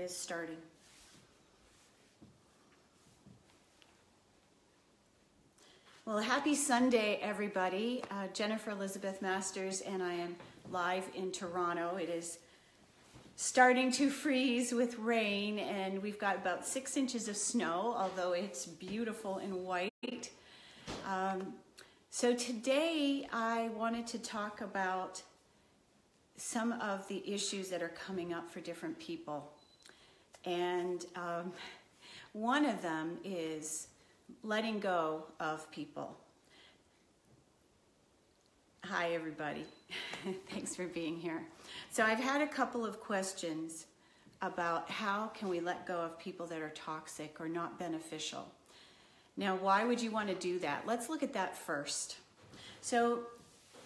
is starting. Well, happy Sunday, everybody. Jennifer Elizabeth Masters, and I am live in Toronto. It is starting to freeze with rain, and we've got about 6 inches of snow, although it's beautiful and white. So today I wanted to talk about some of the issues that are coming up for different people. And one of them is letting go of people. Hi, everybody. Thanks for being here. So I've had a couple of questions about how can we let go of people that are toxic or not beneficial. Now, why would you want to do that? Let's look at that first. So,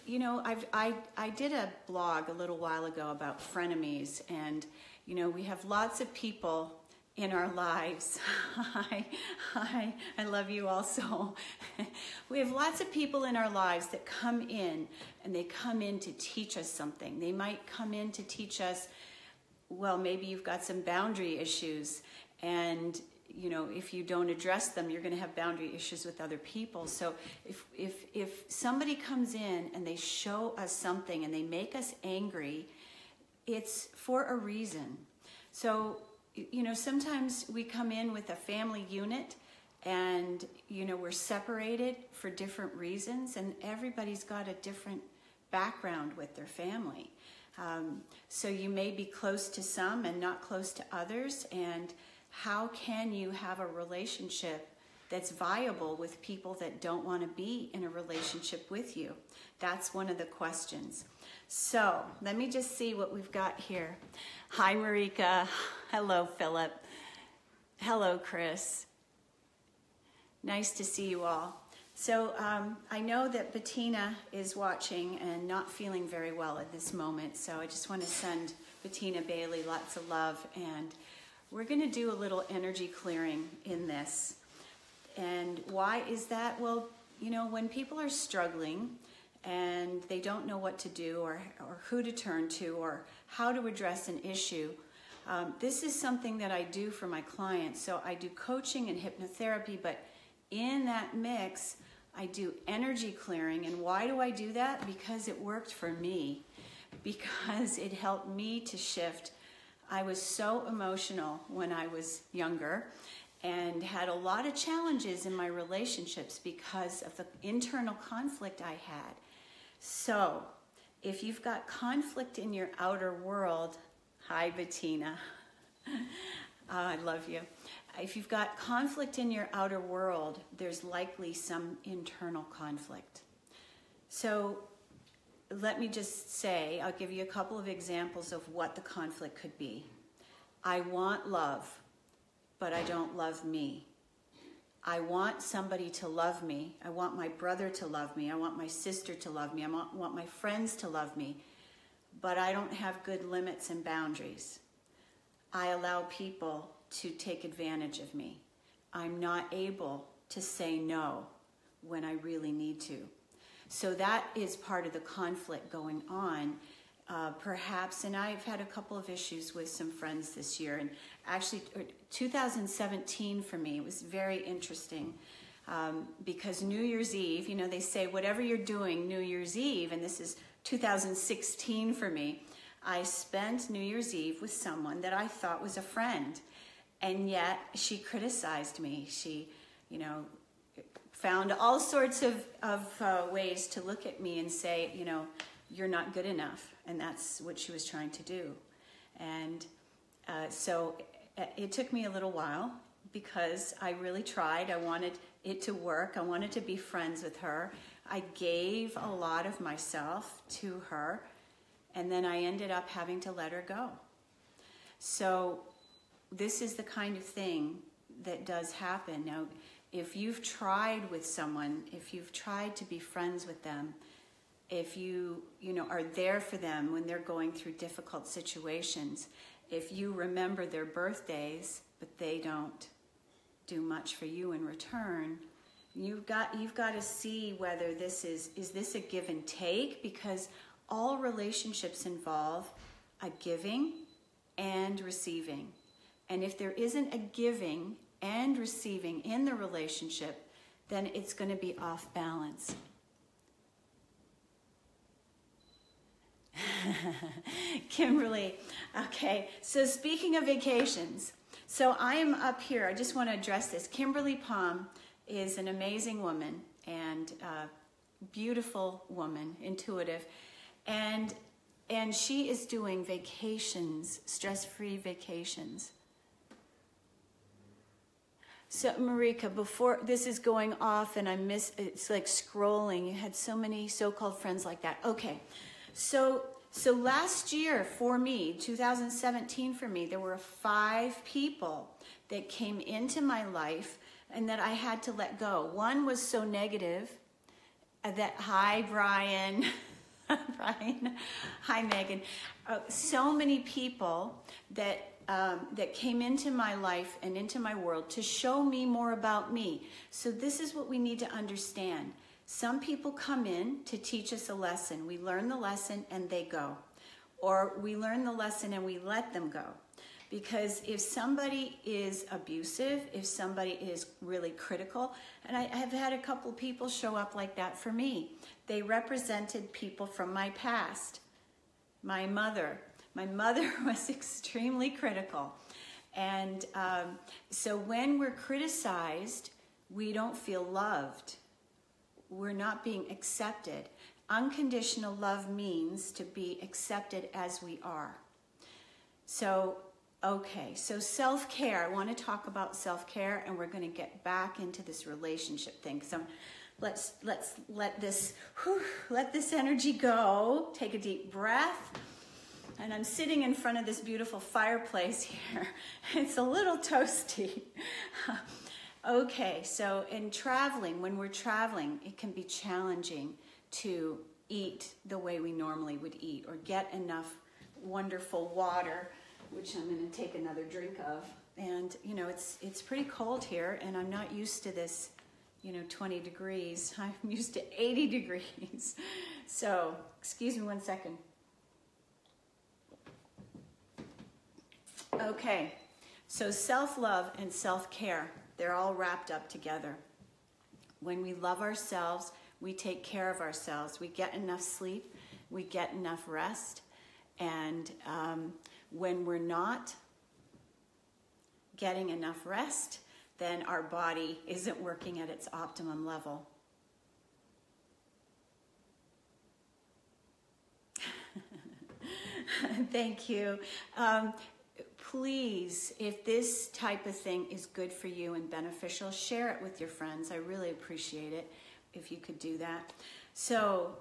you know, I did a blog a little while ago about frenemies, and, you know, we have lots of people in our lives. Hi, I love you also. We have lots of people in our lives that come in, and they come in to teach us something. They might come in to teach us, well, maybe you've got some boundary issues, and you know, if you don't address them, you're going to have boundary issues with other people. So if somebody comes in and they show us something and they make us angry, it's for a reason. So, you know, sometimes we come in with a family unit and, you know, we're separated for different reasons, and everybody's got a different background with their family. So you may be close to some and not close to others, and how can you have a relationship that's viable with people that don't want to be in a relationship with you? That's one of the questions. So let me just see what we've got here. Hi, Marika. Hello, Philip. Hello, Chris. Nice to see you all. So I know that Bettina is watching and not feeling very well at this moment. So I just want to send Bettina Bailey lots of love, and we're going to do a little energy clearing in this. And why is that? Well, you know, when people are struggling and they don't know what to do or who to turn to or how to address an issue, this is something that I do for my clients. So I do coaching and hypnotherapy, but in that mix, I do energy clearing. And why do I do that? Because it worked for me, because it helped me to shift. I was so emotional when I was younger and had a lot of challenges in my relationships because of the internal conflict I had. So if you've got conflict in your outer world, hi, Bettina. I love you. If you've got conflict in your outer world, there's likely some internal conflict. So let me just say, I'll give you a couple of examples of what the conflict could be. I want love, but I don't love me. I want somebody to love me. I want my brother to love me. I want my sister to love me. I want my friends to love me, but I don't have good limits and boundaries. I allow people to take advantage of me. I'm not able to say no when I really need to. So that is part of the conflict going on, perhaps. And I've had a couple of issues with some friends this year. And actually, 2017 for me was very interesting because New Year's Eve, you know, they say whatever you're doing New Year's Eve, and this is 2016 for me, I spent New Year's Eve with someone that I thought was a friend. And yet she criticized me. She, you know, found all sorts of ways to look at me and say, you know, you're not good enough. And that's what she was trying to do. And so it took me a little while because I really tried. I wanted it to work. I wanted to be friends with her. I gave a lot of myself to her. And then I ended up having to let her go. So this is the kind of thing that does happen. Now, if you've tried with someone, if you've tried to be friends with them, if you know, are there for them when they're going through difficult situations, if you remember their birthdays, but they don't do much for you in return, you've got to see whether this is this a give and take, because all relationships involve a giving and receiving. And if there isn't a giving and receiving in the relationship, then it's going to be off balance. Kimberly, okay, so speaking of vacations, so I am up here, I just want to address this. Kimberly Palm is an amazing woman and beautiful woman, intuitive, and she is doing vacations, stress-free vacations. So Marika, before this is going off and it's like scrolling, you had so many so-called friends like that. Okay, so last year for me, 2017 for me, there were 5 people that came into my life and that I had to let go. One was so negative that, hi Brian, Brian, hi Megan. So many people that came into my life and into my world to show me more about me. So this is what we need to understand. Some people come in to teach us a lesson. We learn the lesson and they go. Or we learn the lesson and we let them go. Because if somebody is abusive, if somebody is really critical, and I have had a couple people show up like that for me. They represented people from my past. My mother was extremely critical. And so when we're criticized, we don't feel loved. We're not being accepted. Unconditional love means to be accepted as we are. So, okay, so self-care. I want to talk about self-care, and we're going to get back into this relationship thing. So let's let this energy go. Take a deep breath. And I'm sitting in front of this beautiful fireplace here. It's a little toasty. Okay, so in traveling, when we're traveling, it can be challenging to eat the way we normally would eat or get enough wonderful water, which I'm going to take another drink of. And, you know, it's pretty cold here, and I'm not used to this, 20 degrees. I'm used to 80 degrees. So, excuse me one second. Okay, so self-love and self-care, they're all wrapped up together. When we love ourselves, we take care of ourselves. We get enough sleep, we get enough rest, and when we're not getting enough rest, then our body isn't working at its optimum level. Thank you. Please, if this type of thing is good for you and beneficial, share it with your friends. I really appreciate it if you could do that. So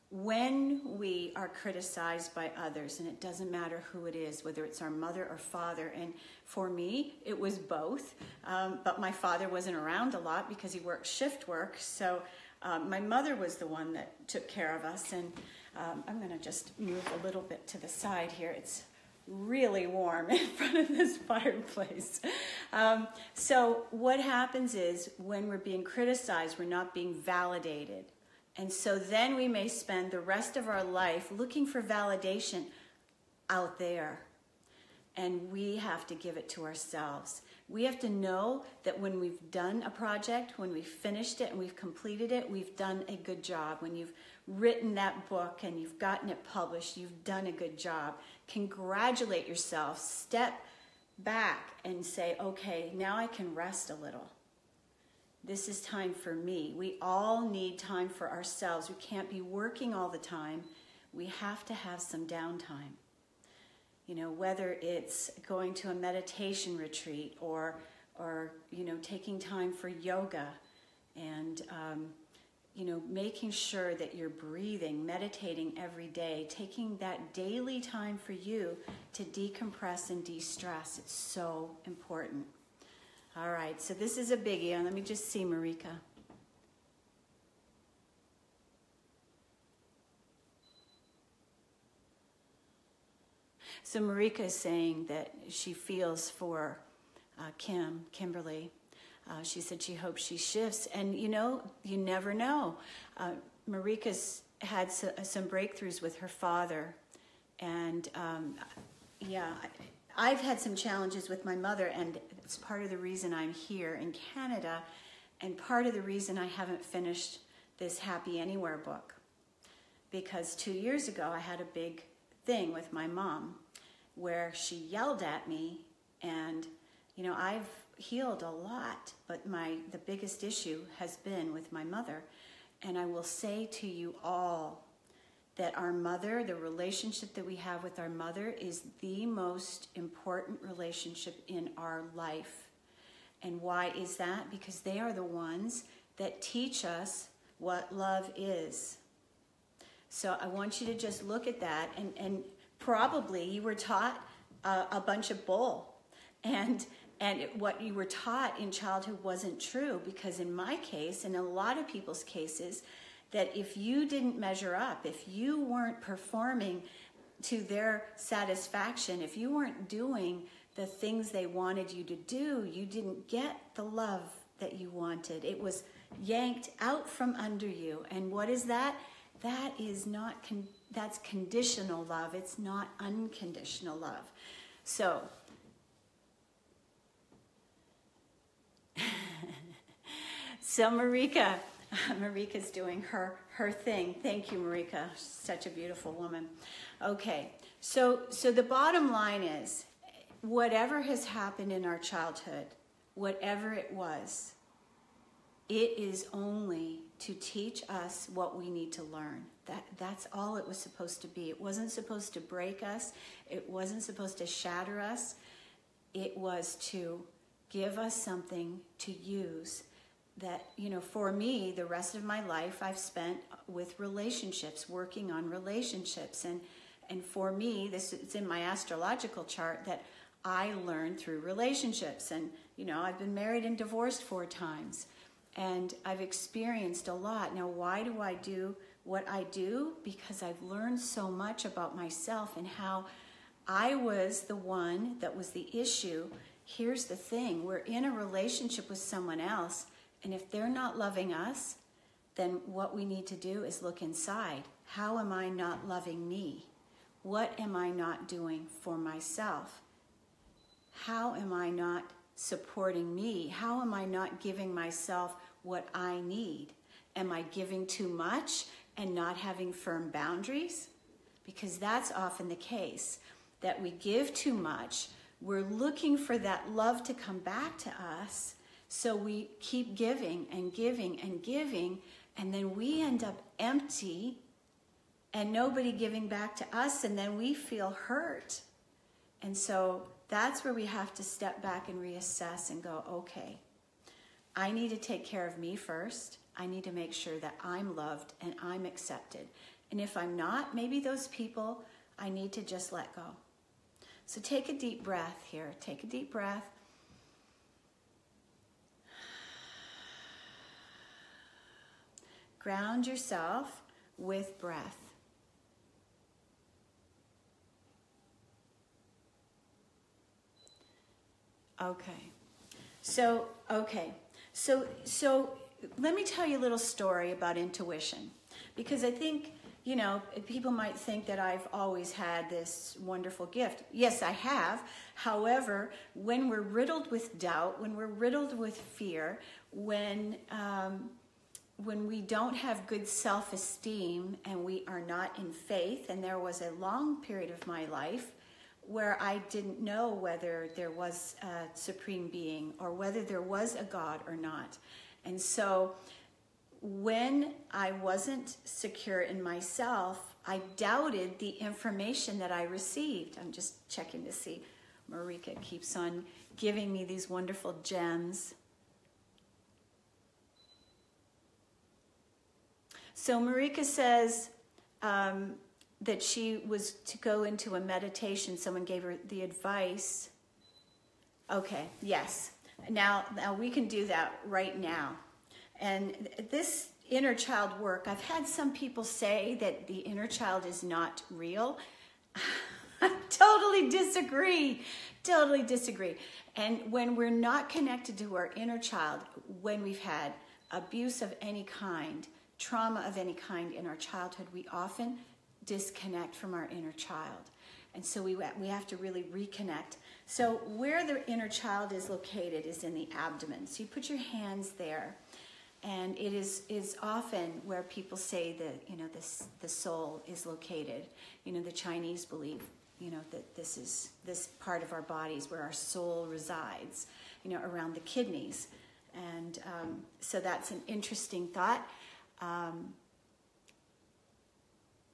when we are criticized by others, and it doesn't matter who it is, whether it's our mother or father, and for me, it was both, but my father wasn't around a lot because he worked shift work, so my mother was the one that took care of us, and I'm going to just move a little bit to the side here. It's really warm in front of this fireplace. So what happens is when we're being criticized, we're not being validated. And so then we may spend the rest of our life looking for validation out there. And we have to give it to ourselves. We have to know that when we've done a project, when we've finished it and we've completed it, we've done a good job. When you've written that book and you've gotten it published, you've done a good job. Congratulate yourself. Step back and say, okay, now I can rest a little. This is time for me. We all need time for ourselves. We can't be working all the time. We have to have some downtime. Whether it's going to a meditation retreat or taking time for yoga and, making sure that you're breathing, meditating every day, taking that daily time for you to decompress and de-stress. It's so important. All right, so this is a biggie. And let me just see, Marika. So Marika is saying that she feels for Kimberly. She said she hopes she shifts. And you never know. Marika's had some breakthroughs with her father. And I've had some challenges with my mother, and it's part of the reason I'm here in Canada, and part of the reason I haven't finished this Happy Anywhere book. Because 2 years ago, I had a big thing with my mom where she yelled at me, and I've healed a lot, but the biggest issue has been with my mother. And I will say to you all that our mother, the relationship that we have with our mother, is the most important relationship in our life. And why is that? Because they are the ones that teach us what love is. So I want you to just look at that, and probably you were taught a bunch of bull, and what you were taught in childhood wasn't true, because in my case, and in a lot of people's cases, that if you didn't measure up, if you weren't performing to their satisfaction, if you weren't doing the things they wanted you to do, you didn't get the love that you wanted. It was yanked out from under you. And what is that? That is not, that's conditional love. It's not unconditional love. So, Marika's doing her thing. Thank you, Marika. Such a beautiful woman. Okay, so the bottom line is, whatever has happened in our childhood, whatever it was, it is only to teach us what we need to learn. That's all it was supposed to be. It wasn't supposed to break us. It wasn't supposed to shatter us. It was to give us something to use. That, for me, the rest of my life I've spent with relationships, working on relationships. And for me, it's in my astrological chart that I learned through relationships. And, I've been married and divorced 4 times. And I've experienced a lot. Now, why do I do what I do? Because I've learned so much about myself and how I was the one that was the issue. Here's the thing. We're in a relationship with someone else, and if they're not loving us, then what we need to do is look inside. How am I not loving me? What am I not doing for myself? How am I not supporting me? How am I not giving myself what I need? Am I giving too much and not having firm boundaries? Because that's often the case, that we give too much. We're looking for that love to come back to us. So we keep giving and giving and giving, and then we end up empty and nobody giving back to us, and then we feel hurt. And so that's where we have to step back and reassess and go, okay, I need to take care of me first. I need to make sure that I'm loved and I'm accepted. And if I'm not, maybe those people I need to just let go. So take a deep breath here. Take a deep breath. Ground yourself with breath. Okay. So let me tell you a little story about intuition, because I think, people might think that I've always had this wonderful gift. Yes, I have. However, when we're riddled with doubt, when we're riddled with fear, when we don't have good self-esteem and we are not in faith, and there was a long period of my life where I didn't know whether there was a supreme being or whether there was a God or not. And so when I wasn't secure in myself, I doubted the information that I received. I'm just checking to see. Marika keeps on giving me these wonderful gems. So Marika says that she was to go into a meditation. Someone gave her the advice. Okay, yes. Now we can do that right now. And this inner child work, I've had some people say that the inner child is not real. I totally disagree. Totally disagree. And when we're not connected to our inner child, when we've had abuse of any kind, trauma of any kind in our childhood, we often disconnect from our inner child. And so we have to really reconnect. So where the inner child is located is in the abdomen. So you put your hands there, and it is often where people say that, you know, the soul is located. You know, the Chinese believe, you know, that this part of our bodies where our soul resides, you know, around the kidneys. And so that's an interesting thought.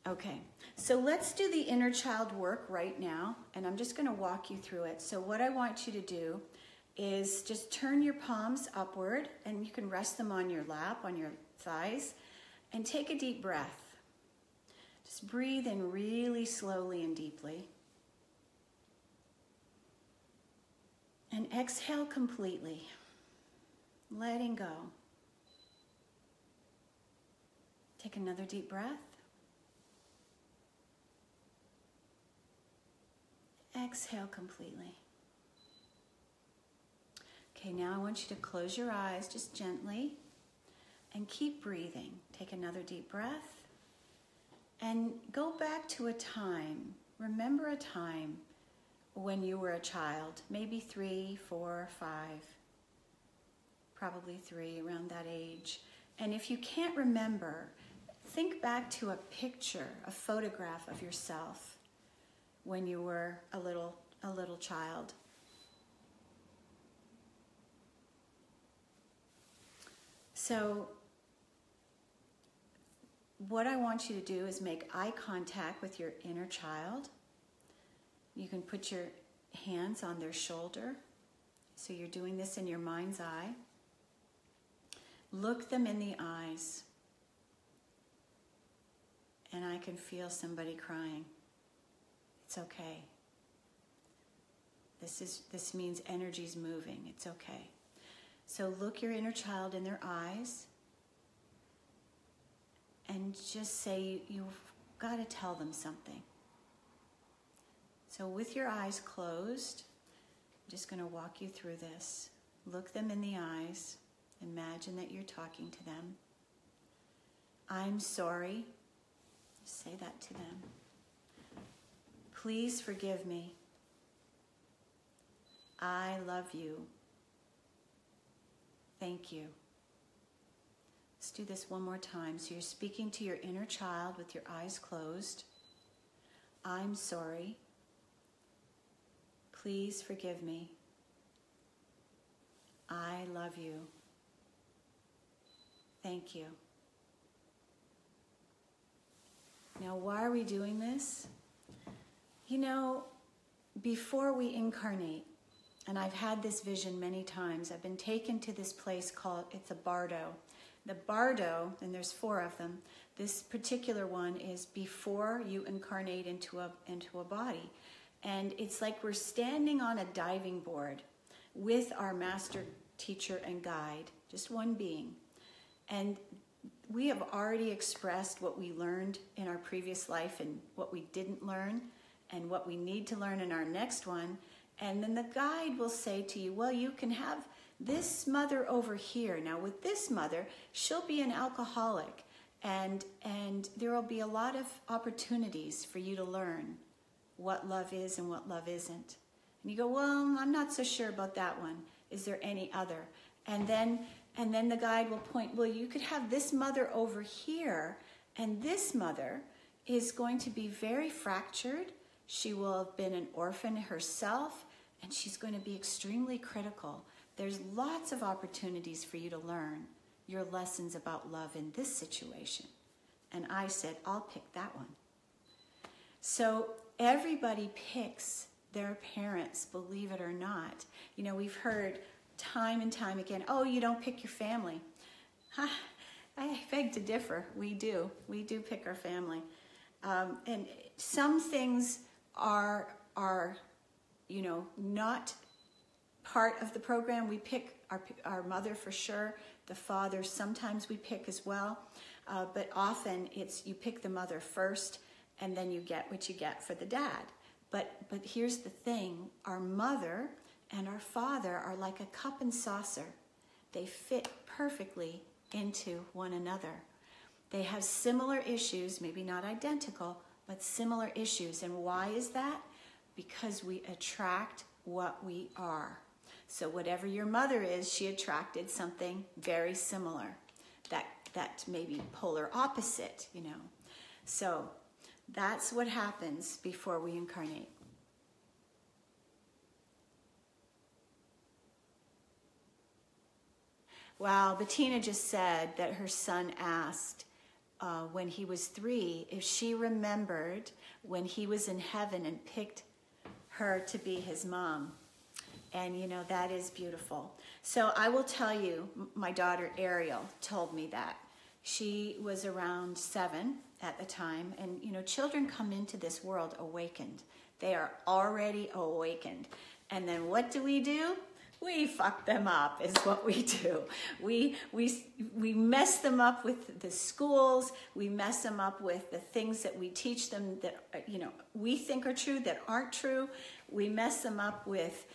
Okay, so let's do the inner child work right now, and I'm just going to walk you through it. So what I want you to do is just turn your palms upward, and you can rest them on your lap, on your thighs, and take a deep breath. Just breathe in really slowly and deeply. And exhale completely, letting go. Take another deep breath. Exhale completely. Okay, now I want you to close your eyes just gently and keep breathing. Take another deep breath and go back to a time. Remember a time when you were a child, maybe 3, 4, 5, probably 3, around that age. And if you can't remember, think back to a picture, a photograph of yourself when you were a little child. So what I want you to do is make eye contact with your inner child. You can put your hands on their shoulder. So you're doing this in your mind's eye. Look them in the eyes. And I can feel somebody crying. It's okay. This means energy's moving. It's okay. So look your inner child in their eyes and just say you've got to tell them something. So with your eyes closed, I'm just going to walk you through this. Look them in the eyes. Imagine that you're talking to them. I'm sorry. Say that to them. Please forgive me. I love you. Thank you. Let's do this one more time. So you're speaking to your inner child with your eyes closed. I'm sorry. Please forgive me. I love you. Thank you. Now, why are we doing this? You know, before we incarnate, and I've had this vision many times, I've been taken to this place called, it's a bardo. The bardo, and there's 4 of them, this particular one is before you incarnate into a body. And it's like we're standing on a diving board with our master teacher and guide, just one being. And we have already expressed what we learned in our previous life and what we didn't learn and what we need to learn in our next one. And then the guide will say to you, well, you can have this mother over here. Now with this mother, she'll be an alcoholic, and there will be a lot of opportunities for you to learn what love is and what love isn't. And you go, well, I'm not so sure about that one. Is there any other? And then the guide will point, well, you could have this mother over here, and this mother is going to be very fractured. She will have been an orphan herself, and she's going to be extremely critical. There's lots of opportunities for you to learn your lessons about love in this situation. And I said, I'll pick that one. So everybody picks their parents, believe it or not. You know, we've heard time and time again, oh, you don't pick your family. I beg to differ. We do. We do pick our family. And some things are you know, not part of the program. We pick our mother for sure. The father sometimes we pick as well. But often it's you pick the mother first, and then you get what you get for the dad. But here's the thing. Our mother and our father are like a cup and saucer. They fit perfectly into one another. They have similar issues, maybe not identical, but similar issues. And why is that? Because we attract what we are. So whatever your mother is, she attracted something very similar. That may be polar opposite, you know. So that's what happens before we incarnate. Well, Bettina just said that her son asked when he was 3 if she remembered when he was in heaven and picked her to be his mom. And, you know, that is beautiful. So I will tell you, my daughter Ariel told me that. She was around 7 at the time. And, you know, children come into this world awakened. They are already awakened. And then what do? We fuck them up is what we do. We mess them up with the schools. We mess them up with the things that we teach them that, you know, we think are true that aren't true. We mess them up with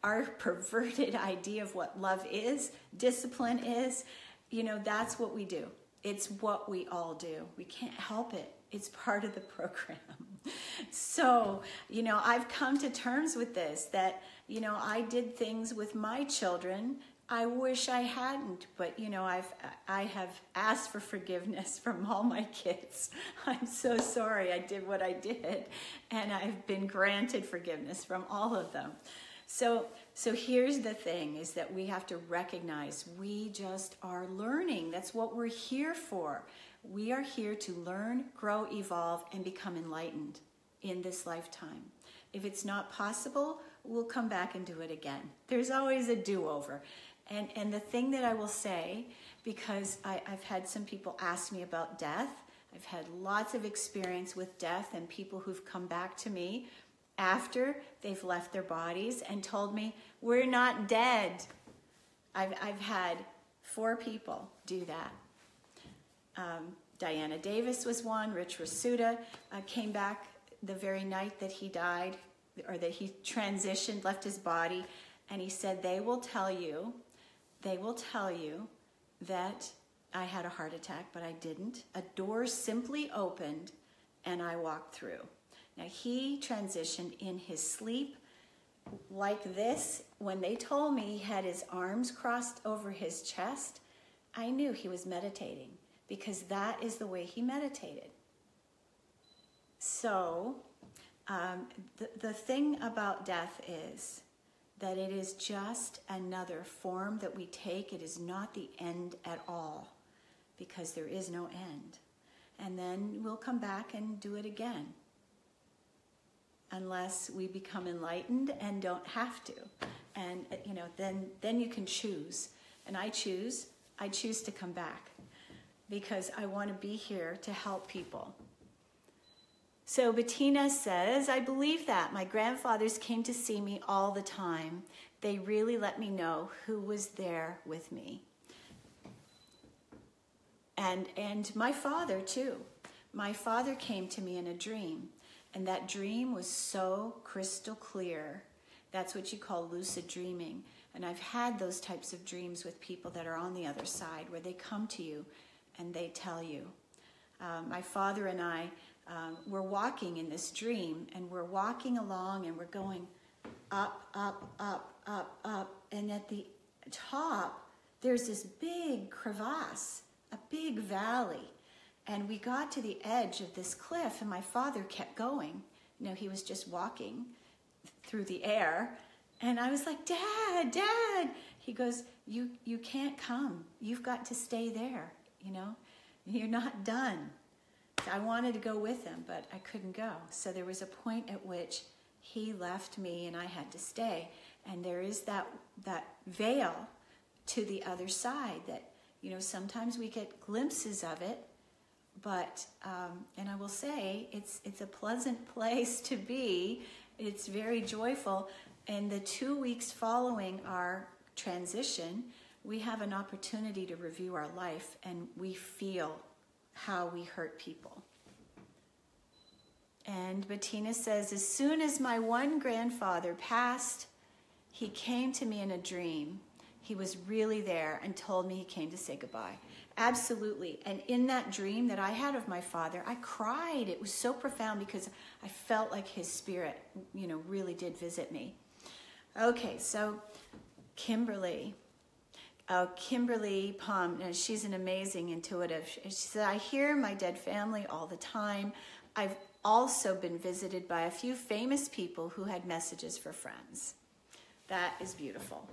our perverted idea of what love is, discipline is. You know, that's what we do. It's what we all do. We can't help it. It's part of the program. So, you know, I've come to terms with this, that, you know, I did things with my children I wish I hadn't, but, you know, I have asked for forgiveness from all my kids. I'm so sorry I did what I did, and I've been granted forgiveness from all of them. So here's the thing, is that we have to recognize we just are learning. That's what we're here for. We are here to learn, grow, evolve, and become enlightened in this lifetime. If it's not possible, we'll come back and do it again. There's always a do-over. And the thing that I will say, because I've had some people ask me about death, I've had lots of experience with death and people who've come back to me after they've left their bodies and told me, we're not dead. I've had 4 people do that. Diana Davis was one. Rich Rasuda came back the very night that he died, or that he transitioned, left his body, and he said, they will tell you that I had a heart attack, but I didn't. A door simply opened and I walked through. Now, he transitioned in his sleep like this. When they told me he had his arms crossed over his chest, I knew he was meditating, because that is the way he meditated. So the thing about death is that it is just another form that we take. It is not the end at all, because there is no end. And then we'll come back and do it again, unless we become enlightened and don't have to. And, you know, then you can choose. And I choose to come back, because I want to be here to help people. So Bettina says, I believe that. My grandfathers came to see me all the time. They really let me know who was there with me. And my father too. My father came to me in a dream, and that dream was so crystal clear. That's what you call lucid dreaming. And I've had those types of dreams with people that are on the other side, where they come to you and they tell you. My father and I we're walking in this dream, and we're walking along, and we're going up, up, up, up, up. And at the top, there's this big crevasse, a big valley. And we got to the edge of this cliff, and my father kept going. You know, he was just walking through the air. And I was like, Dad, Dad. He goes, you can't come. You've got to stay there, you know. You're not done. I wanted to go with him, but I couldn't go. So there was a point at which he left me and I had to stay. And there is that veil to the other side that, you know, sometimes we get glimpses of it, but, and I will say, it's a pleasant place to be. It's very joyful. And the 2 weeks following our transition, we have an opportunity to review our life, and we feel how we hurt people. And Bettina says, as soon as my one grandfather passed, he came to me in a dream. He was really there and told me he came to say goodbye. Absolutely. And in that dream that I had of my father, I cried. It was so profound because I felt like his spirit, really did visit me. Okay, so Kimberly. Kimberly Palm, she's an amazing intuitive. She said, I hear my dead family all the time. I've also been visited by a few famous people who had messages for friends. That is beautiful.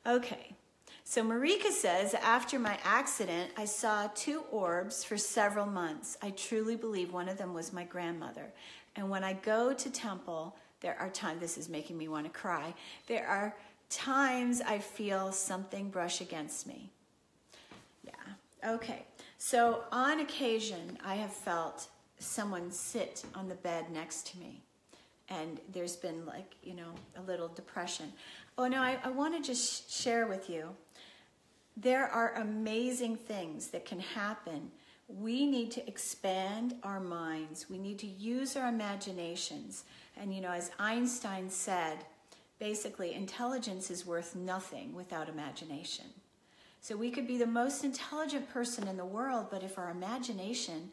Okay, so Marika says, after my accident, I saw 2 orbs for several months. I truly believe one of them was my grandmother. And when I go to temple, there are times, this is making me want to cry, there are times I feel something brush against me. Yeah, okay. So on occasion, I have felt someone sit on the bed next to me. And there's been a little depression. Oh no, I want to just share with you, there are amazing things that can happen. We need to expand our minds. We need to use our imaginations. And as Einstein said, basically, intelligence is worth nothing without imagination. So we could be the most intelligent person in the world, but if our imagination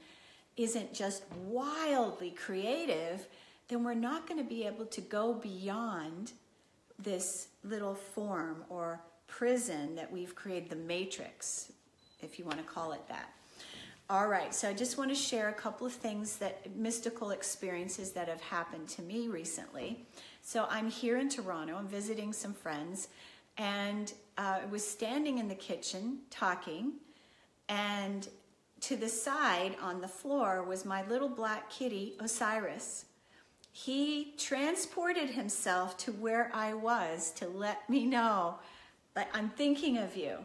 isn't just wildly creative, then we're not going to be able to go beyond this little form or prison that we've created, the matrix, if you want to call it that. All right, so I just want to share a couple of things, mystical experiences that have happened to me recently. So I'm here in Toronto, I'm visiting some friends, and I was standing in the kitchen talking, and to the side on the floor was my little black kitty, Osiris. He transported himself to where I was to let me know that I'm thinking of you.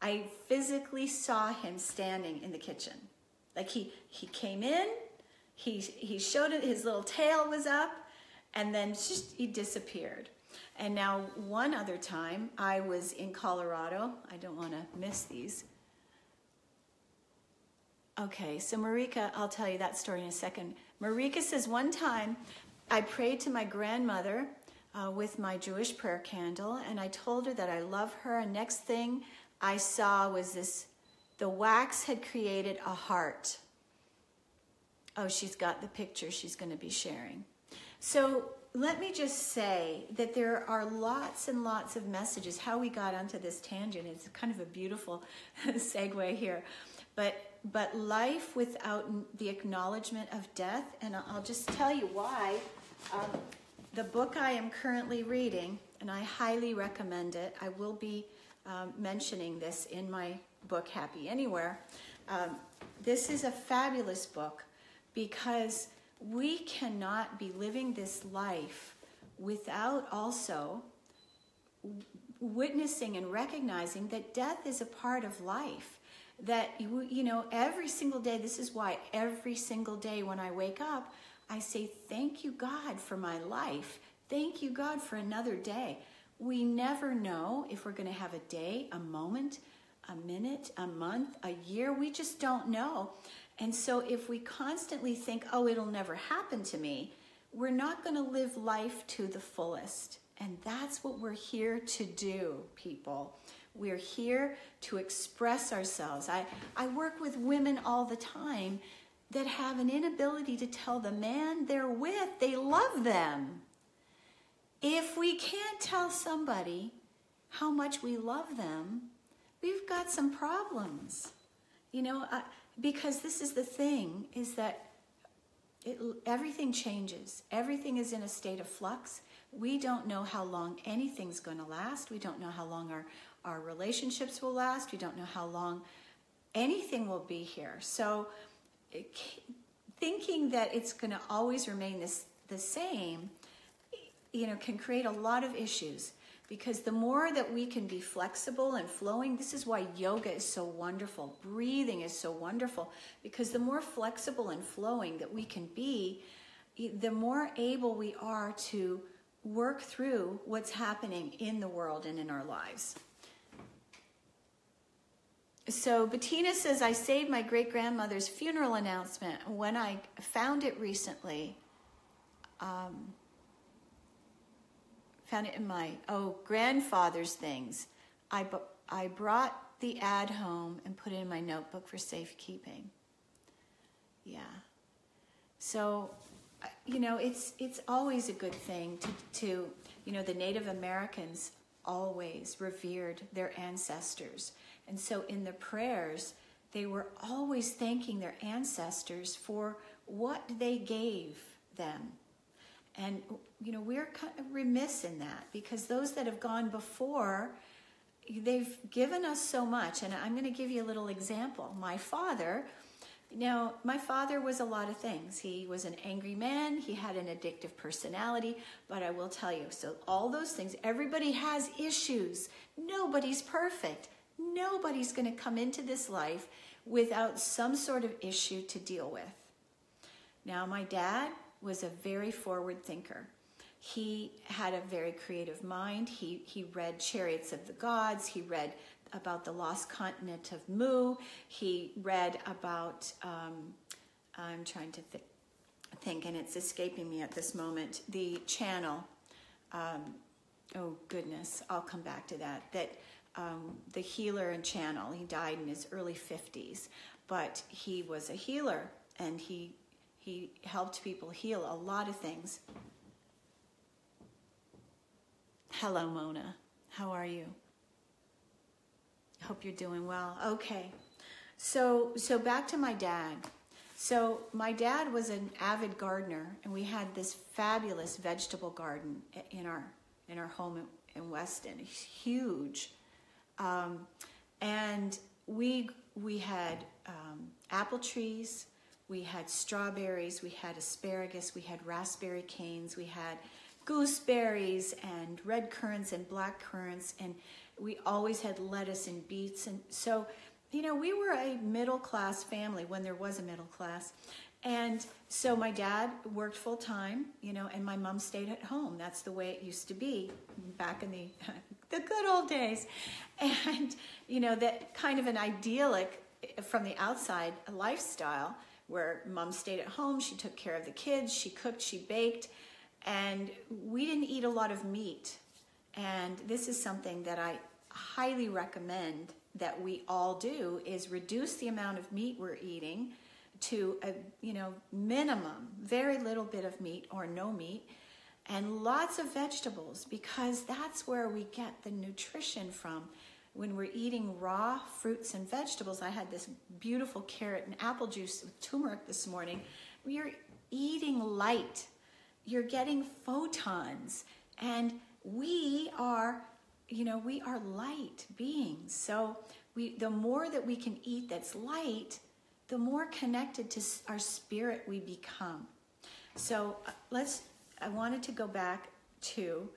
I physically saw him standing in the kitchen. Like he came in, he showed it, his little tail was up, and then just he disappeared. And now one other time, I was in Colorado. I don't want to miss these. Okay, so Marika, I'll tell you that story in a second. Marika says, one time I prayed to my grandmother with my Jewish prayer candle, and I told her that I love her, and next thing I saw was the wax had created a heart. Oh, she's got the picture she's going to be sharing. So let me just say that there are lots and lots of messages. How we got onto this tangent is kind of a beautiful segue here. But life without the acknowledgement of death, and I'll just tell you why. The book I am currently reading, and I highly recommend it. I will be mentioning this in my book, Happy Anywhere. This is a fabulous book because we cannot be living this life without also witnessing and recognizing that death is a part of life. That, every single day, this is why every single day when I wake up, I say, thank you, God, for my life. Thank you, God, for another day. We never know if we're going to have a day, a moment, a minute, a month, a year. We just don't know. And so if we constantly think, oh, it'll never happen to me, we're not going to live life to the fullest. And that's what we're here to do, people. We're here to express ourselves. I work with women all the time that have an inability to tell the man they're with they love them. If we can't tell somebody how much we love them, we've got some problems. Because this is the thing, is that everything changes. Everything is in a state of flux. We don't know how long anything's going to last. We don't know how long our relationships will last. We don't know how long anything will be here. So thinking that it's going to always remain the same, can create a lot of issues. Because the more that we can be flexible and flowing, this is why yoga is so wonderful. Breathing is so wonderful. Because the more flexible and flowing that we can be, the more able we are to work through what's happening in the world and in our lives. So Bettina says, I saved my great-grandmother's funeral announcement. When I found it recently, found it in my grandfather's things. I brought the ad home and put it in my notebook for safekeeping. Yeah. So, it's always a good thing to the Native Americans always revered their ancestors. And so in the prayers, they were always thanking their ancestors for what they gave them. And, we're kind of remiss in that, because those that have gone before, they've given us so much. And I'm going to give you a little example. My father was a lot of things. He was an angry man. He had an addictive personality. But I will tell you, so all those things, everybody has issues. Nobody's perfect. Nobody's going to come into this life without some sort of issue to deal with. Now, my dad was a very forward thinker. He had a very creative mind. He read Chariots of the Gods. He read about the lost continent of Mu. He read about, I'm trying to think, and it's escaping me at this moment, the channel. Oh, goodness, I'll come back to that. The healer and channel, he died in his early 50s, but he was a healer, and he helped people heal a lot of things. Hello, Mona. How are you? Hope you're doing well. Okay. So back to my dad. So my dad was an avid gardener, and we had this fabulous vegetable garden in our home in Weston. Huge. And we had apple trees, we had strawberries, we had asparagus, we had raspberry canes, we had gooseberries and red currants and black currants, and we always had lettuce and beets. And so, we were a middle-class family when there was a middle class. And so my dad worked full-time, and my mom stayed at home. That's the way it used to be back in the good old days. And, that kind of an idyllic, from the outside, a lifestyle where mom stayed at home. She took care of the kids. She cooked, she baked. And we didn't eat a lot of meat. And this is something that I highly recommend that we all do, is reduce the amount of meat we're eating to a minimum, very little bit of meat or no meat, and lots of vegetables, because that's where we get the nutrition from. When we're eating raw fruits and vegetables, I had this beautiful carrot and apple juice with turmeric this morning. You're eating light. You're getting photons, and we are light beings. So the more that we can eat that's light, the more connected to our spirit we become. So I wanted to go back to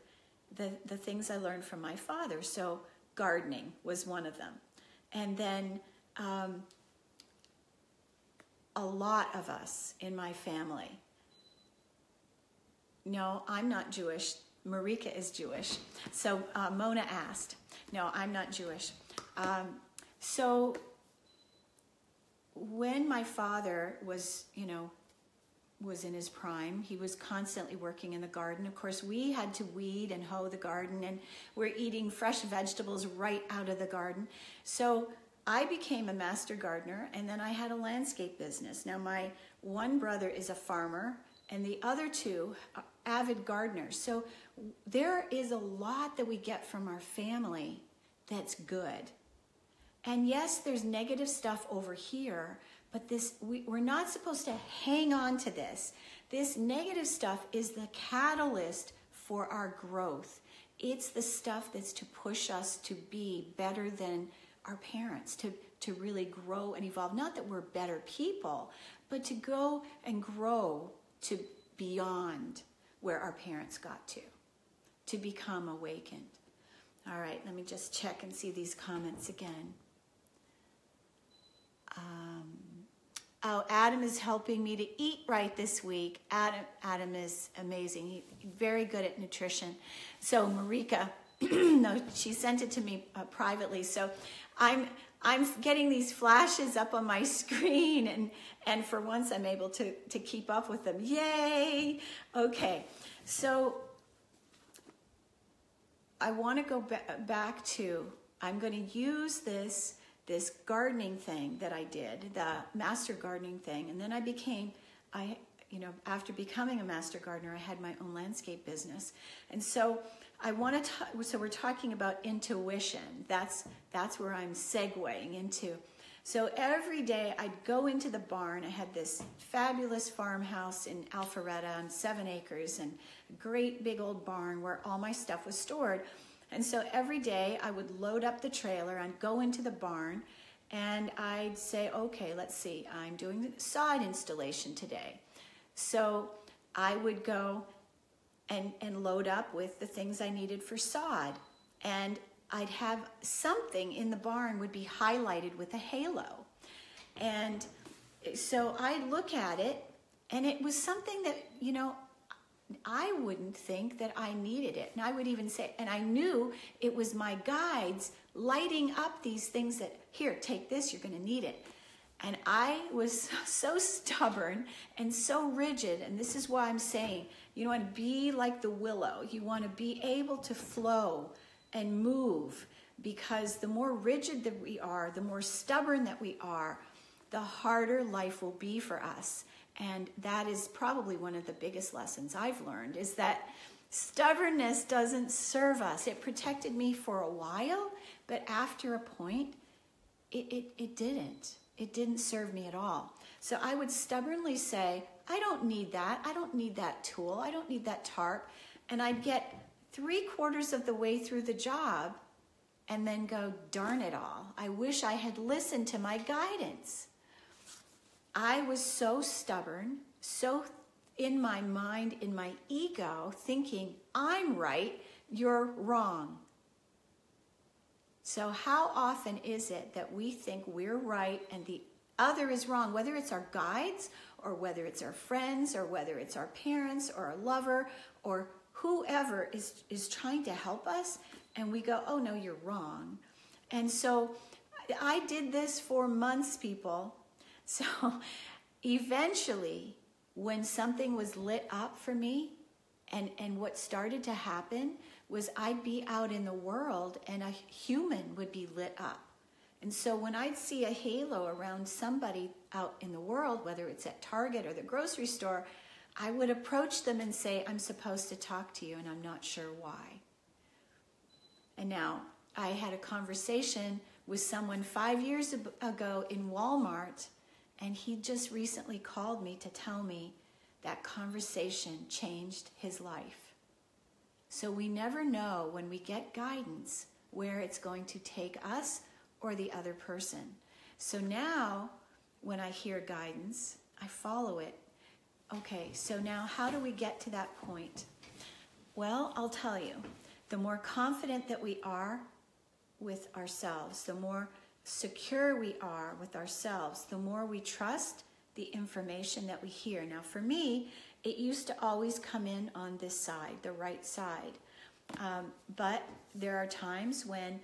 the things I learned from my father. So gardening was one of them. And then a lot of us in my family. No, I'm not Jewish. Marika is Jewish. So Mona asked. No, I'm not Jewish. So when my father was in his prime, he was constantly working in the garden. Of course, we had to weed and hoe the garden, and we're eating fresh vegetables right out of the garden. So I became a master gardener, and then I had a landscape business. Now, my one brother is a farmer, and the other two are avid gardeners. So there is a lot that we get from our family that's good. And yes, there's negative stuff over here, but we're not supposed to hang on to this. This negative stuff is the catalyst for our growth. It's the stuff that's to push us to be better than our parents, to really grow and evolve. Not that we're better people, but to go and grow to beyond where our parents got to become awakened. All right, let me just check and see these comments again. Adam is helping me to eat right this week. Adam is amazing. He's very good at nutrition. So Marika, no, she sent it to me privately. So I'm getting these flashes up on my screen, and for once I'm able to keep up with them. Yay! Okay, so I want to go back to I'm going to use this gardening thing that I did, the master gardening thing. And then after becoming a master gardener, I had my own landscape business. And so so we're talking about intuition. That's where I'm segueing into. So every day I'd go into the barn. I had this fabulous farmhouse in Alpharetta on 7 acres and a great big old barn where all my stuff was stored. And so every day I would load up the trailer and go into the barn and I'd say, okay, let's see, I'm doing the sod installation today. So I would go and load up with the things I needed for sod. And I'd have something in the barn would be highlighted with a halo. And so I'd look at it and it was something that, I wouldn't think that I needed it. And I would even say, and I knew it was my guides lighting up these things that, here, take this, you're going to need it. And I was so stubborn and so rigid. And this is why I'm saying, you want to be like the willow. You want to be able to flow and move, because the more rigid that we are, the more stubborn that we are, the harder life will be for us. And that is probably one of the biggest lessons I've learned, is that stubbornness doesn't serve us. It protected me for a while, but after a point, it didn't. It didn't serve me at all. So I would stubbornly say, I don't need that. I don't need that tool. I don't need that tarp. And I'd get 3/4 of the way through the job and then go, darn it all. I wish I had listened to my guidance. I was so stubborn, so in my mind, in my ego, thinking, I'm right, you're wrong. So how often is it that we think we're right and the other is wrong, whether it's our guides or whether it's our friends or whether it's our parents or a lover or whoever is trying to help us, and we go, oh no, you're wrong. And so I did this for months, people. So eventually, when something was lit up for me, and what started to happen was I'd be out in the world and a human would be lit up. And so when I'd see a halo around somebody out in the world, whether it's at Target or the grocery store, I would approach them and say, I'm supposed to talk to you and I'm not sure why. And now I had a conversation with someone 5 years ago in Walmart, and he just recently called me to tell me that conversation changed his life. So we never know when we get guidance where it's going to take us or the other person. So now when I hear guidance, I follow it. Okay, so now how do we get to that point? Well, I'll tell you, the more confident that we are with ourselves, the more secure we are with ourselves, the more we trust the information that we hear. Now for me, it used to always come in on this side, the right side. But there are times when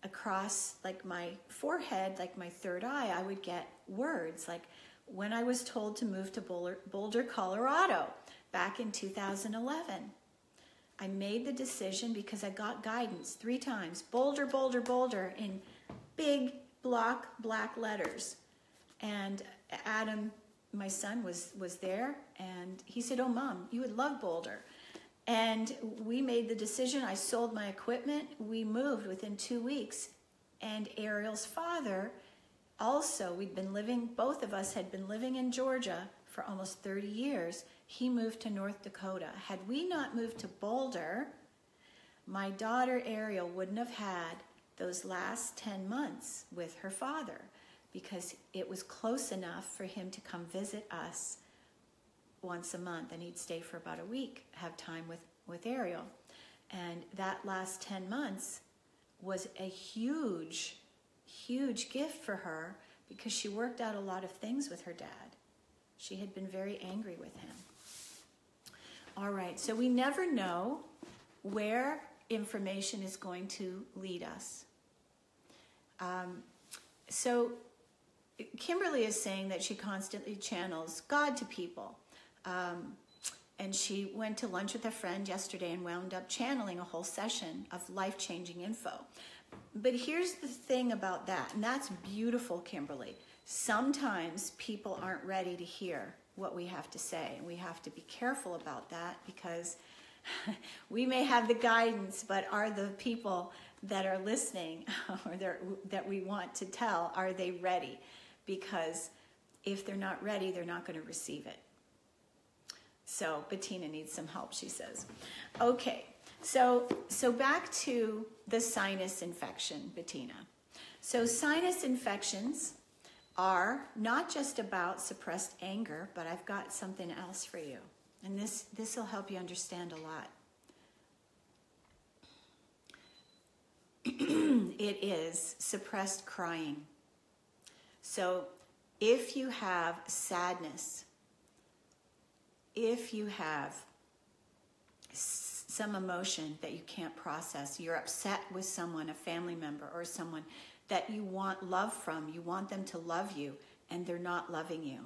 across like my forehead, like my third eye, I would get words like when I was told to move to Boulder, Colorado back in 2011. I made the decision because I got guidance 3 times, Boulder, Boulder, Boulder, in big block black letters. And Adam, my son, was there, and he said, oh, Mom, you would love Boulder. And we made the decision. I sold my equipment. We moved within 2 weeks. And Ariel's father also, both of us had been living in Georgia for almost 30 years. He moved to North Dakota. Had we not moved to Boulder, my daughter Ariel wouldn't have had those last 10 months with her father, because it was close enough for him to come visit us once a month, and he'd stay for about a week, have time with Ariel. And that last 10 months was a huge, huge gift for her, because she worked out a lot of things with her dad. She had been very angry with him. All right, so we never know where information is going to lead us. So Kimberly is saying that she constantly channels God to people. And she went to lunch with a friend yesterday and wound up channeling a whole session of life-changing info. But here's the thing about that, and that's beautiful, Kimberly. Sometimes people aren't ready to hear what we have to say, and we have to be careful about that, because we may have the guidance, but are the people that are listening or that we want to tell, are they ready? Because if they're not ready, they're not going to receive it. So Bettina needs some help, she says. Okay, so back to the sinus infection, Bettina. So sinus infections are not just about suppressed anger, but I've got something else for you. And this will help you understand a lot. It is suppressed crying. So if you have sadness, if you have some emotion that you can't process, you're upset with someone, a family member or someone that you want love from, you want them to love you, and they're not loving you,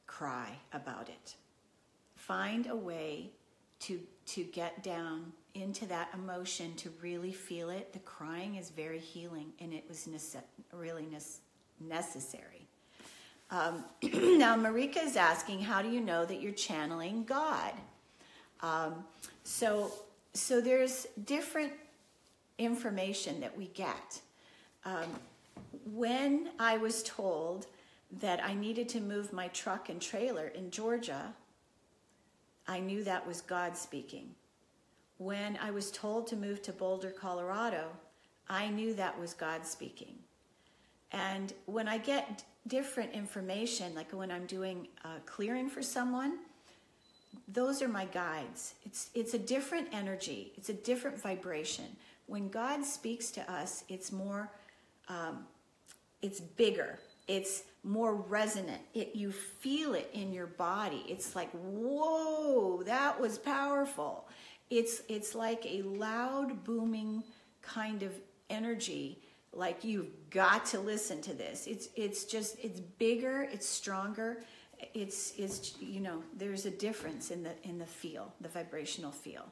cry about it. Find a way to get down into that emotion, to really feel it. The crying is very healing, and it was really necessary. Now, Marika is asking, how do you know that you're channeling God? So there's different information that we get. When I was told that I needed to move my truck and trailer in Georgia, I knew that was God speaking. When I was told to move to Boulder, Colorado, I knew that was God speaking. And when I get different information, like when I'm doing clearing for someone, those are my guides. It's a different energy. It's a different vibration. When God speaks to us, it's more, it's bigger. It's more resonant. You feel it in your body. It's like, whoa, that was powerful. It's like a loud, booming kind of energy. Like, you've got to listen to this. It's bigger. It's stronger. It's you know, there's a difference in the feel, the vibrational feel.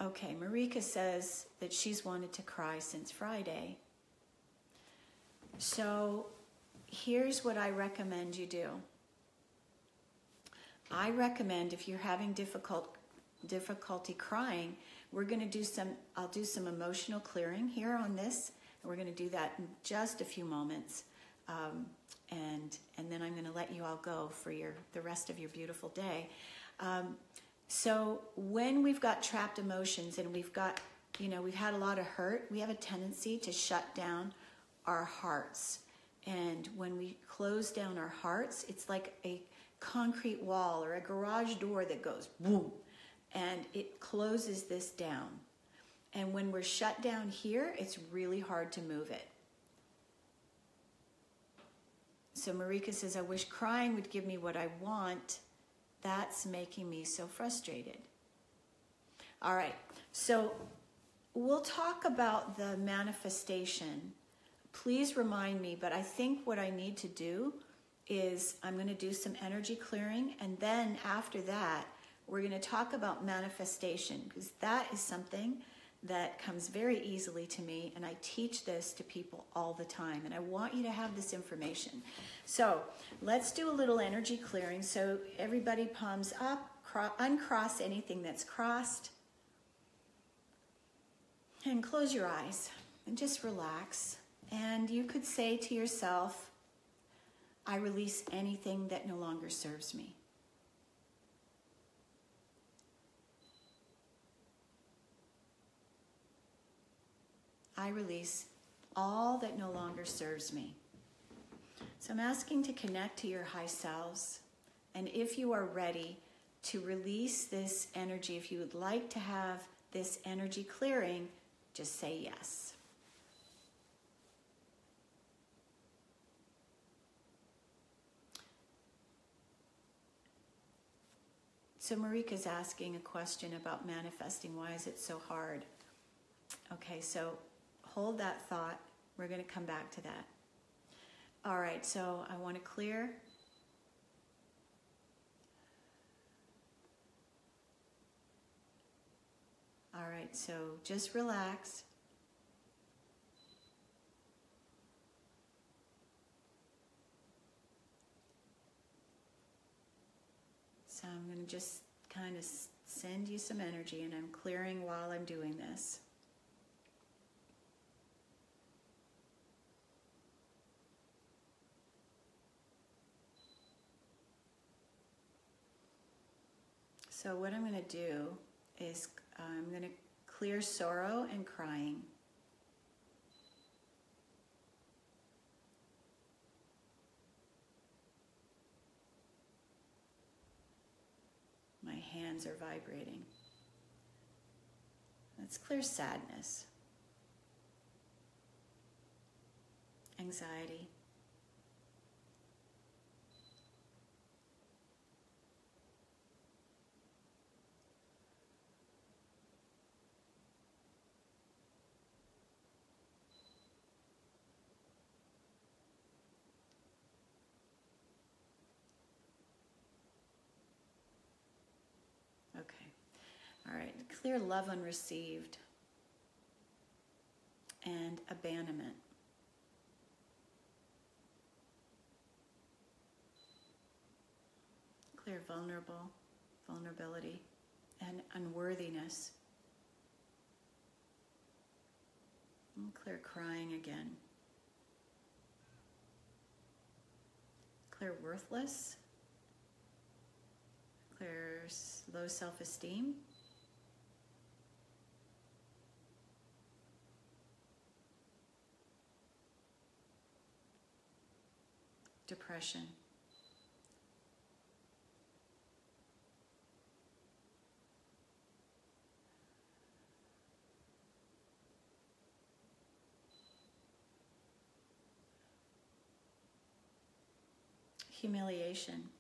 Okay, Marika says that she's wanted to cry since Friday. So here's what I recommend you do. I recommend, if you're having difficulty crying, I'll do some emotional clearing here on this. And we're going to do that in just a few moments. And then I'm going to let you all go for the rest of your beautiful day. So when we've got trapped emotions and we've had a lot of hurt, we have a tendency to shut down our hearts. And when we close down our hearts, it's like a concrete wall or a garage door that goes boom, and it closes this down. And when we're shut down here, it's really hard to move it. So Marika says, I wish crying would give me what I want. That's making me so frustrated. All right, so we'll talk about the manifestation. Please remind me, but I think what I need to do is I'm going to do some energy clearing, and then after that, we're going to talk about manifestation, because that is something that comes very easily to me, and I teach this to people all the time, and I want you to have this information. So let's do a little energy clearing. So everybody, palms up, uncross anything that's crossed, and close your eyes and just relax. And you could say to yourself, I release anything that no longer serves me. I release all that no longer serves me. So I'm asking to connect to your high selves. And if you are ready to release this energy, if you would like to have this energy clearing, just say yes. So Marika's asking a question about manifesting. Why is it so hard? Okay, so hold that thought. We're going to come back to that. All right, so I want to clear. right, so just relax. So I'm going to just kind of send you some energy, and I'm clearing while I'm doing this. So what I'm going to do is I'm going to clear sorrow and crying. My hands are vibrating. Let's clear sadness, anxiety, okay. All right, clear love unreceived and abandonment. Clear vulnerability and unworthiness. And clear crying again. Clear worthless. Clear low self-esteem. Depression. Humiliation.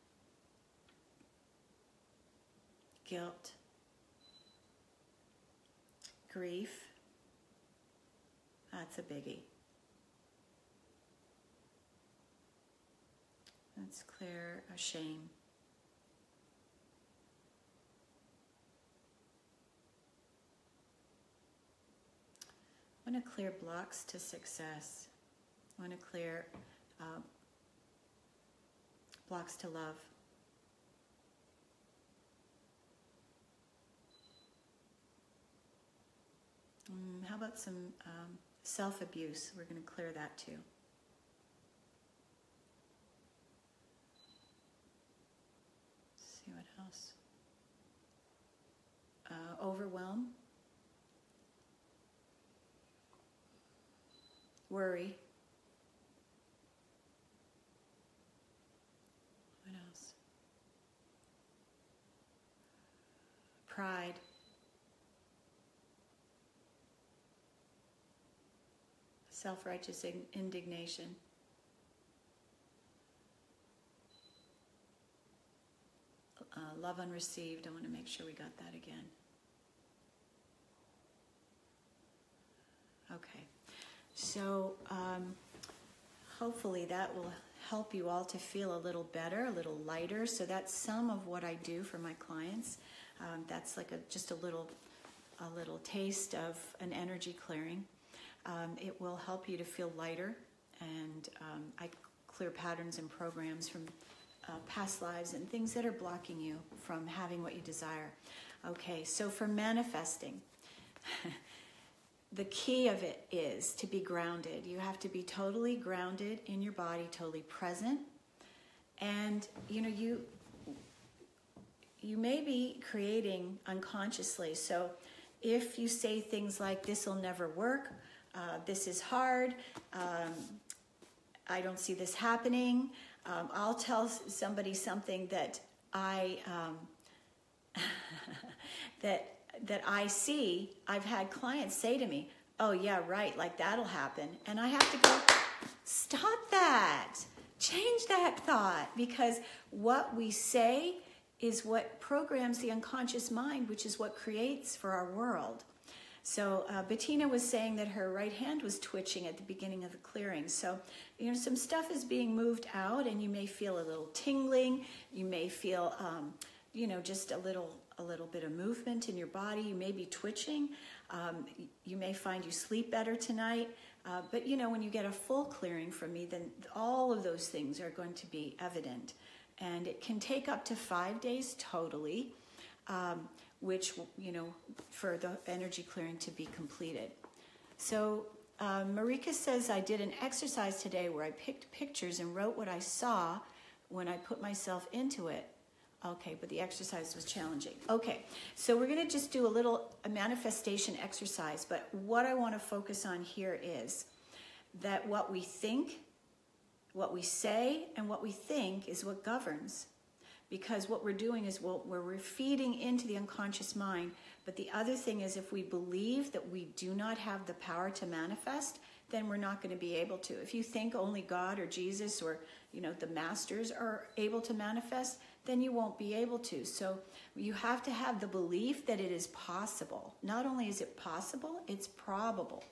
Guilt. Grief. That's a biggie. Let's clear a shame. I want to clear blocks to success. I want to clear blocks to love. How about some self-abuse? We're going to clear that too. Let's see what else. Overwhelm. Worry. What else? Pride. Self-righteous indignation. Love unreceived. I want to make sure we got that again. Okay. So hopefully that will help you all to feel a little better, a little lighter. So that's some of what I do for my clients. That's like just a little taste of an energy clearing. It will help you to feel lighter, and I clear patterns and programs from past lives and things that are blocking you from having what you desire. Okay, so for manifesting, the key of it is to be grounded. You have to be totally grounded in your body, totally present. And you may be creating unconsciously. So if you say things like, this will never work, this is hard, I don't see this happening, I'll tell somebody something that I that I see. I've had clients say to me, oh yeah, right, like that'll happen. And I have to go, stop that. Change that thought, because what we say is what programs the unconscious mind, which is what creates for our world. So Bettina was saying that her right hand was twitching at the beginning of the clearing. So, some stuff is being moved out, and you may feel a little tingling. You may feel, just a a little bit of movement in your body. You may be twitching. You may find you sleep better tonight. But you know, when you get a full clearing from me, then all of those things are going to be evident. And it can take up to 5 days totally, which, you know, for the energy clearing to be completed. So Marika says, I did an exercise today where I picked pictures and wrote what I saw when I put myself into it. Okay, but the exercise was challenging. Okay, so we're going to just do a manifestation exercise, but what I want to focus on here is that what we think, what we say, and what we think is what governs. Because what we're doing is we're feeding into the unconscious mind, but the other thing is if we believe that we do not have the power to manifest, then we're not going to be able to. If you think only God or Jesus or, you know, the masters are able to manifest, then you won't be able to. So you have to have the belief that it is possible. Not only is it possible, it's probable.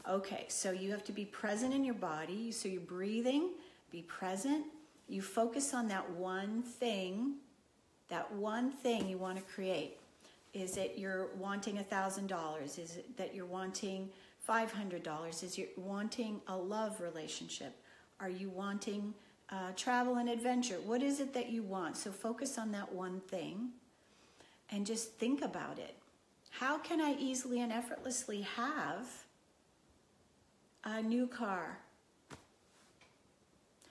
Okay, so you have to be present in your body. So you're breathing, be present. You focus on that one thing you want to create. Is it you're wanting $1,000? Is it that you're wanting $500? Is you wanting a love relationship? Are you wanting travel and adventure? What is it that you want? So focus on that one thing and just think about it. How can I easily and effortlessly have a new car?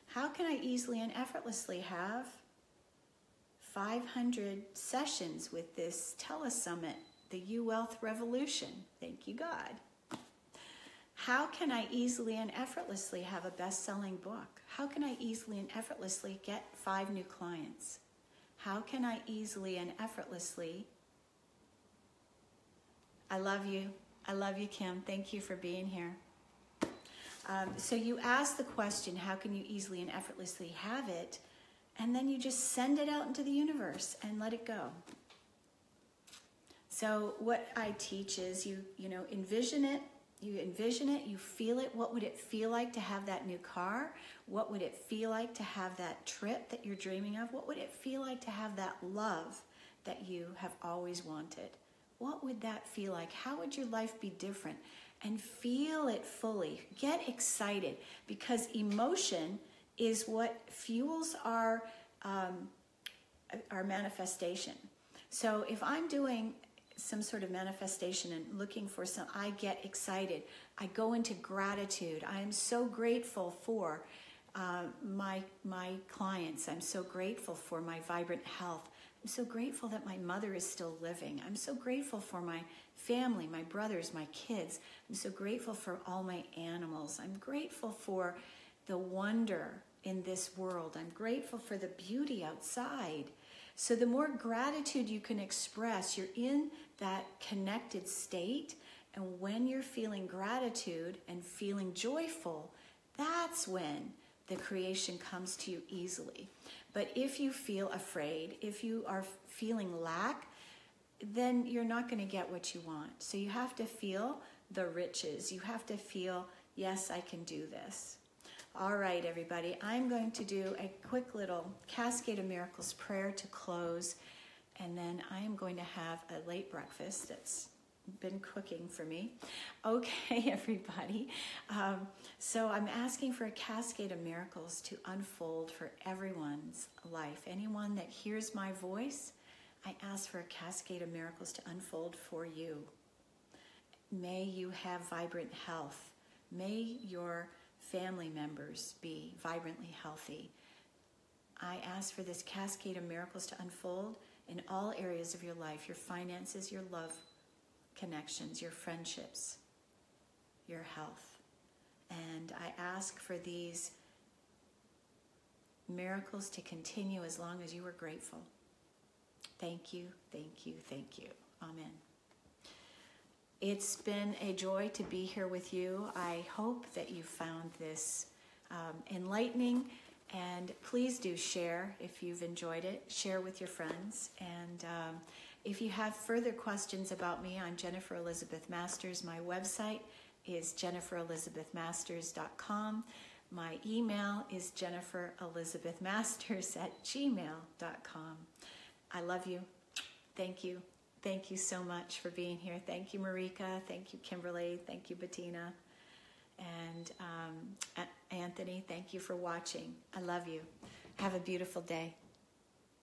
How can I easily and effortlessly have 500 sessions with this telesummit, the UWealth Revolution? Thank you, God. How can I easily and effortlessly have a best-selling book? How can I easily and effortlessly get 5 new clients? How can I easily and effortlessly... I love you. I love you, Kim. Thank you for being here. So you ask the question, how can you easily and effortlessly have it? And then you just send it out into the universe and let it go. So what I teach is you envision it. You envision it, you feel it. What would it feel like to have that new car? What would it feel like to have that trip that you're dreaming of? What would it feel like to have that love that you have always wanted? What would that feel like? How would your life be different? And feel it fully. Get excited, because emotion is what fuels our manifestation. So if I'm doing some sort of manifestation and looking for some, I get excited. I go into gratitude. I am so grateful for my clients. I'm so grateful for my vibrant health. I'm so grateful that my mother is still living. I'm so grateful for my family, my brothers, my kids. I'm so grateful for all my animals. I'm grateful for the wonder in this world. I'm grateful for the beauty outside. So the more gratitude you can express, you're in that connected state. And when you're feeling gratitude and feeling joyful, that's when the creation comes to you easily. But if you feel afraid, if you are feeling lack, then you're not going to get what you want. So you have to feel the riches. You have to feel, yes, I can do this. All right, everybody, I'm going to do a quick little Cascade of Miracles prayer to close, and then I am going to have a late breakfast that's been cooking for me. Okay, everybody. So I'm asking for a Cascade of Miracles to unfold for everyone's life. Anyone that hears my voice, I ask for a Cascade of Miracles to unfold for you. May you have vibrant health. May your family members be vibrantly healthy. I ask for this Cascade of Miracles to unfold in all areas of your life, your finances, your love connections, your friendships, your health. And I ask for these miracles to continue as long as you are grateful. Thank you, thank you, thank you. Amen. It's been a joy to be here with you. I hope that you found this enlightening, and please do share if you've enjoyed it. Share with your friends. And if you have further questions about me, I'm Jennifer Elizabeth Masters. My website is jenniferelizabethmasters.com. My email is jenniferelizabethmasters@gmail.com. I love you. Thank you. Thank you so much for being here. Thank you, Marika. Thank you, Kimberly. Thank you, Bettina. And Anthony, thank you for watching. I love you. Have a beautiful day.